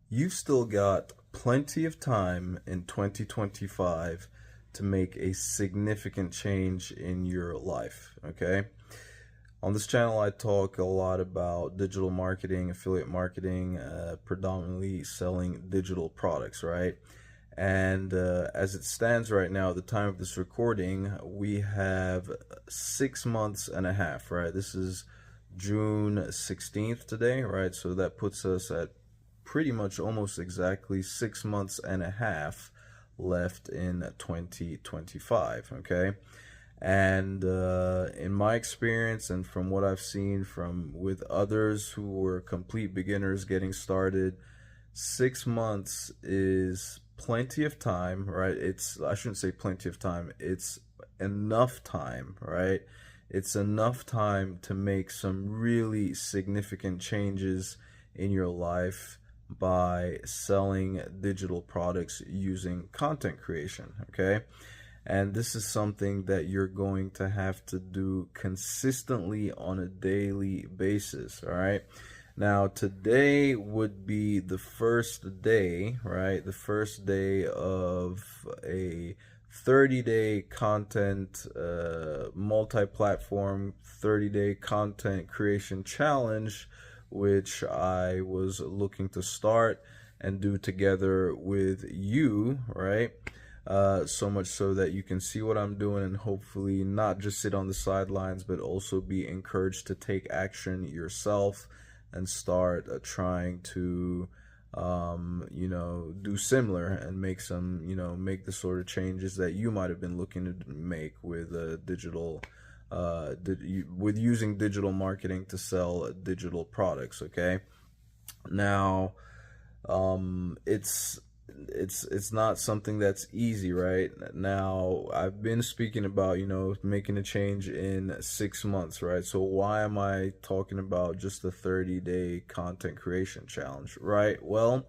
You've still got plenty of time in 2025 to make a significant change in your life, okay? On this channel, I talk a lot about digital marketing, affiliate marketing, predominantly selling digital products, right? And as it stands right now, at the time of this recording, we have 6 months and a half, right? This is June 16th today, right? So that puts us at pretty much almost exactly 6 months and a half left in 2025, okay? And in my experience and from what I've seen from with others who were complete beginners getting started, 6 months is plenty of time, right? I shouldn't say plenty of time, it's enough time, right? It's enough time to make some really significant changes in your life by selling digital products using content creation, okay? And this is something that you're going to have to do consistently on a daily basis, all right? Now, today would be the first day, right? The first day of a 30-day content, multi-platform 30-day content creation challenge, which I was looking to start and do together with you, right? So much so that you can see what I'm doing and hopefully not just sit on the sidelines, but also be encouraged to take action yourself and start trying to, do similar and make some, make the sort of changes that you might have been looking to make with with using digital marketing to sell digital products. Okay. Now, it's not something that's easy, right? Now, I've been speaking about, making a change in 6 months, right? So why am I talking about just the 30-day content creation challenge, right? Well,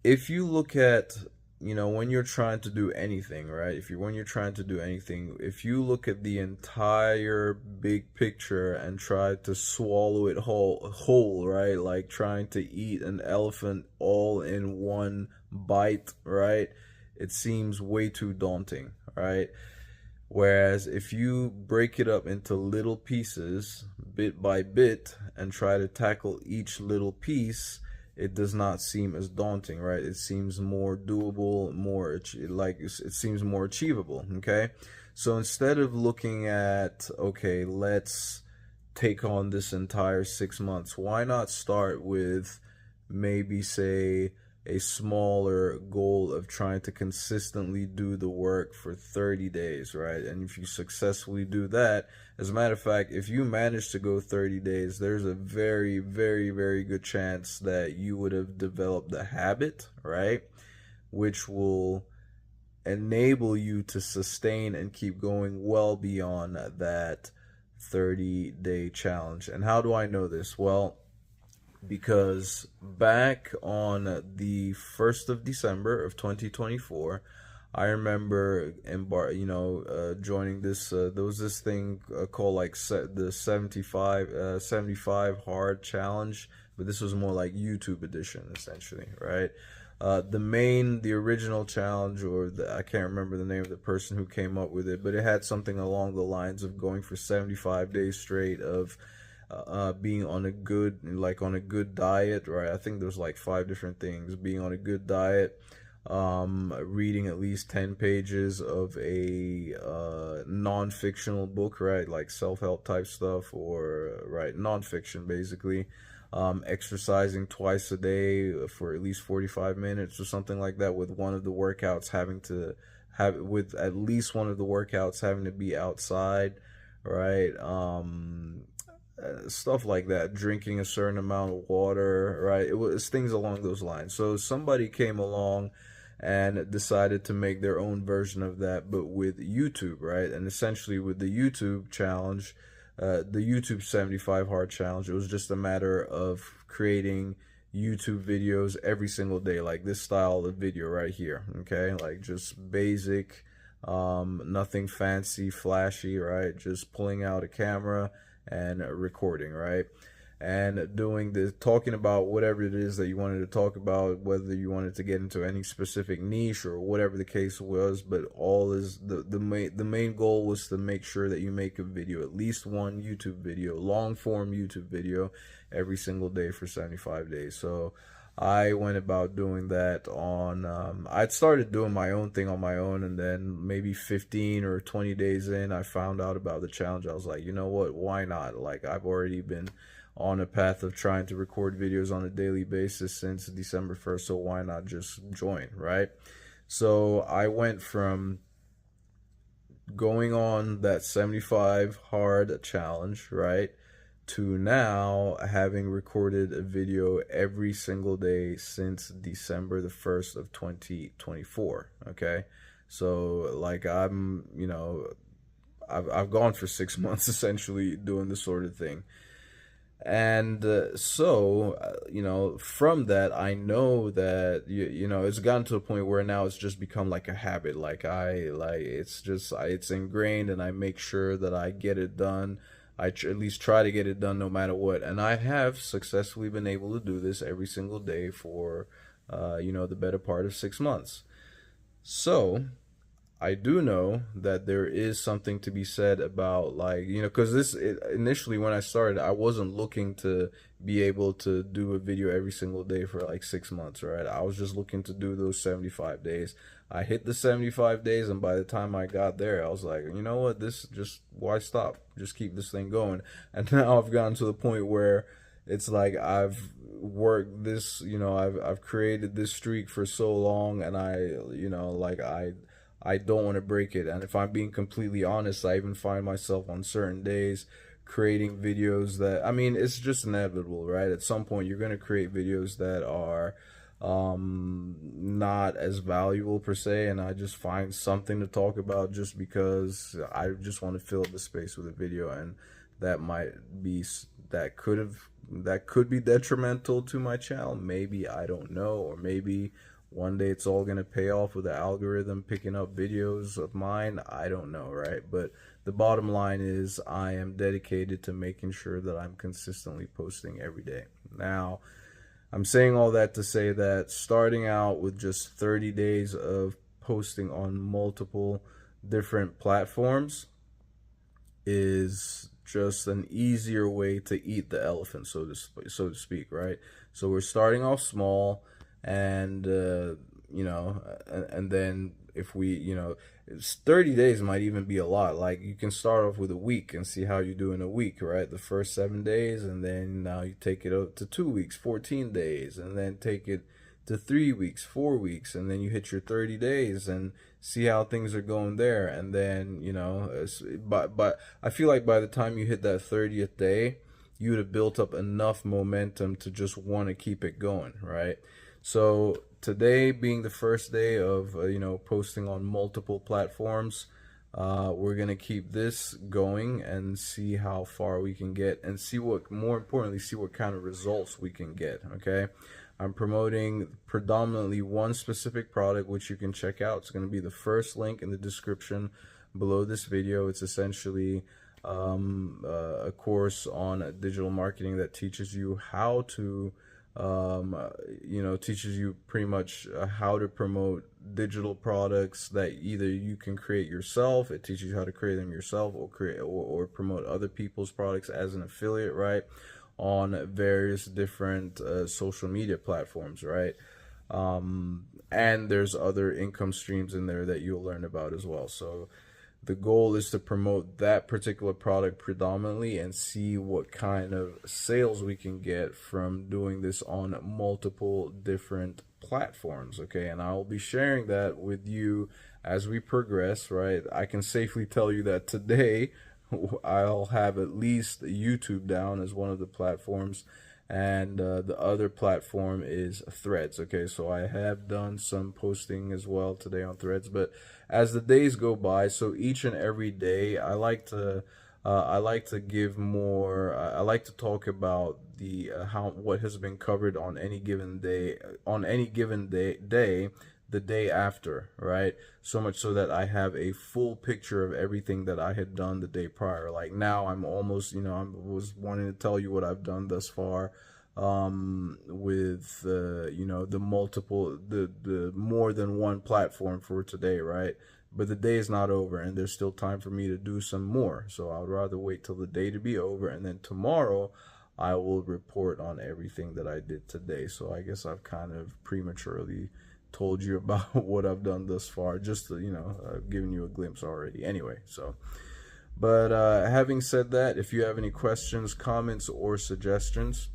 if you look at, when you're trying to do anything, right? When you're trying to do anything, if you look at the entire big picture and try to swallow it whole, right? Like trying to eat an elephant all in one bite, right? It seems way too daunting, right? Whereas if you break it up into little pieces, bit by bit, and try to tackle each little piece, it does not seem as daunting, right? It seems more doable, it seems more achievable, okay? So instead of looking at, okay, let's take on this entire 6 months, why not start with maybe, say, a smaller goal of trying to consistently do the work for 30 days, right? And if you successfully do that, as a matter of fact, if you manage to go 30 days, there's a very, very, very good chance that you would have developed the habit, right? Which will enable you to sustain and keep going well beyond that 30-day challenge. And how do I know this? Well, because back on the 1st of December of 2024, I remember joining this. There was this thing called like the 75 hard challenge, but this was more like YouTube edition, essentially, right? The original challenge, I can't remember the name of the person who came up with it, but it had something along the lines of going for 75 days straight of being on a good diet, right? I think there's like 5 different things: being on a good diet, reading at least 10 pages of a non-fictional book, right? Like self-help type stuff, or right, non-fiction basically. Exercising twice a day for at least 45 minutes or something like that, with at least one of the workouts having to be outside, right? Stuff like that, drinking a certain amount of water, right? It was things along those lines. So somebody came along and decided to make their own version of that, but with YouTube, right? And essentially with the YouTube challenge, the YouTube 75 hard challenge, it was just a matter of creating YouTube videos every single day, like this style of video right here, okay? Like just basic, nothing fancy, flashy, right? Just pulling out a camera and recording, right? and doing this, talking about whatever it is that you wanted to talk about, whether you wanted to get into any specific niche or whatever the case was. But all is the main goal was to make sure that you make a video, at least one YouTube video, long form YouTube video, every single day for 75 days. So I went about doing that on, I'd started doing my own thing on my own, and then maybe 15 or 20 days in, I found out about the challenge. I was like, you know what, why not? Like, I've already been on a path of trying to record videos on a daily basis since December 1st, so why not just join, right? So I went from going on that 75 hard challenge, right, to now having recorded a video every single day since December the 1st of 2024. Okay, so like I've gone for 6 months essentially doing this sort of thing. And from that, I know that it's gotten to a point where now it's just become like a habit. It's ingrained, and I make sure that I get it done. At least try to get it done no matter what. And I have successfully been able to do this every single day for the better part of 6 months. So I do know that there is something to be said about, like, because initially when I started, I wasn't looking to be able to do a video every single day for like 6 months, right? I was just looking to do those 75 days. I hit the 75 days, and by the time I got there, I was like, you know what, why stop? Just keep this thing going. And now I've gotten to the point where it's like I've worked this, I've created this streak for so long, and I don't want to break it. And if I'm being completely honest, I even find myself on certain days creating videos that, I mean, it's just inevitable, right? At some point, you're going to create videos that are not as valuable per se, and I just find something to talk about just because I just want to fill up the space with a video, and that could be detrimental to my channel. Maybe, I don't know, or maybe one day it's all gonna pay off with the algorithm picking up videos of mine. I don't know, right? But the bottom line is I am dedicated to making sure that I'm consistently posting every day. Now, I'm saying all that to say that starting out with just 30 days of posting on multiple different platforms is just an easier way to eat the elephant, so to speak, right? So we're starting off small, and and then if 30 days might even be a lot. Like, you can start off with a week and see how you do in a week, right? The first 7 days, and then now you take it up to 2 weeks, 14 days, and then take it to 3 weeks, 4 weeks, and then you hit your 30 days and see how things are going there. And then but I feel like by the time you hit that 30th day, you would have built up enough momentum to just want to keep it going, right? So today being the first day of posting on multiple platforms, we're gonna keep this going and see how far we can get, and more importantly, see what kind of results we can get. Okay, I'm promoting predominantly one specific product, which you can check out. It's going to be the first link in the description below this video. It's essentially a course on digital marketing that teaches you how to teaches you pretty much how to promote digital products that either you can create yourself. It teaches you how to create them yourself, or promote other people's products as an affiliate, right, on various different social media platforms, right? And there's other income streams in there that you'll learn about as well. So the goal is to promote that particular product predominantly and see what kind of sales we can get from doing this on multiple different platforms. Okay, and I will be sharing that with you as we progress, right? I can safely tell you that today I'll have at least YouTube down as one of the platforms, and the other platform is Threads. Okay, so I have done some posting as well today on Threads, but as the days go by, so each and every day, I like to give more. I like to talk about what has been covered on any given day. the day after, right? So much so that I have a full picture of everything that I had done the day prior. Like now I'm almost, I was wanting to tell you what I've done thus far, with the multiple, the more than one platform for today, right? But the day is not over, and there's still time for me to do some more. So I'd rather wait till the day to be over, and then tomorrow I will report on everything that I did today. So I guess I've kind of prematurely told you about what I've done thus far, just to, giving you a glimpse already. Anyway, so, but having said that, if you have any questions, comments, or suggestions,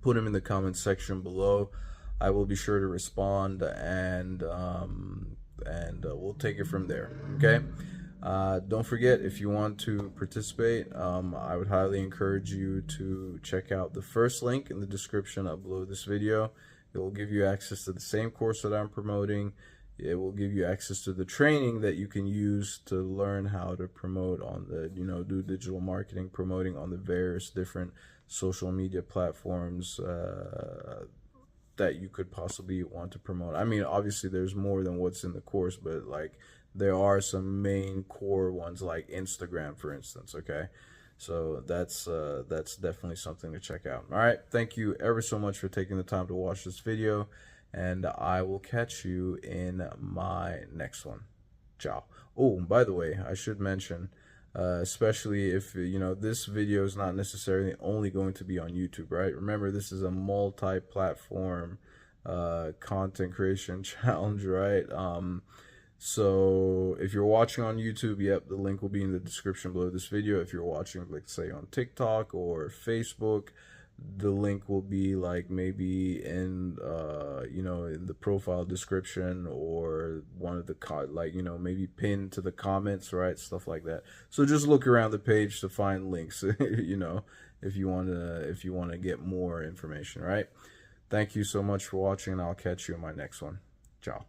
put them in the comments section below. I will be sure to respond, and we'll take it from there. Okay. Don't forget, if you want to participate, I would highly encourage you to check out the first link in the description below this video. It will give you access to the same course that I'm promoting. It will give you access to the training that you can use to learn how to promote on the, do digital marketing, promoting on the various different social media platforms that you could possibly want to promote. I mean, obviously there's more than what's in the course, but like there are some main core ones like Instagram, for instance. Okay. So that's definitely something to check out. All right. Thank you ever so much for taking the time to watch this video, and I will catch you in my next one. Ciao. Oh, by the way, I should mention, especially if, this video is not necessarily only going to be on YouTube, right? Remember, this is a multi-platform content creation challenge, right? So if you're watching on YouTube, yep, the link will be in the description below this video. If you're watching, like, say, on TikTok or Facebook, the link will be like maybe in in the profile description, or one of the maybe pinned to the comments, right? Stuff like that. So just look around the page to find links, if you want to get more information, right? Thank you so much for watching, and I'll catch you in my next one. Ciao.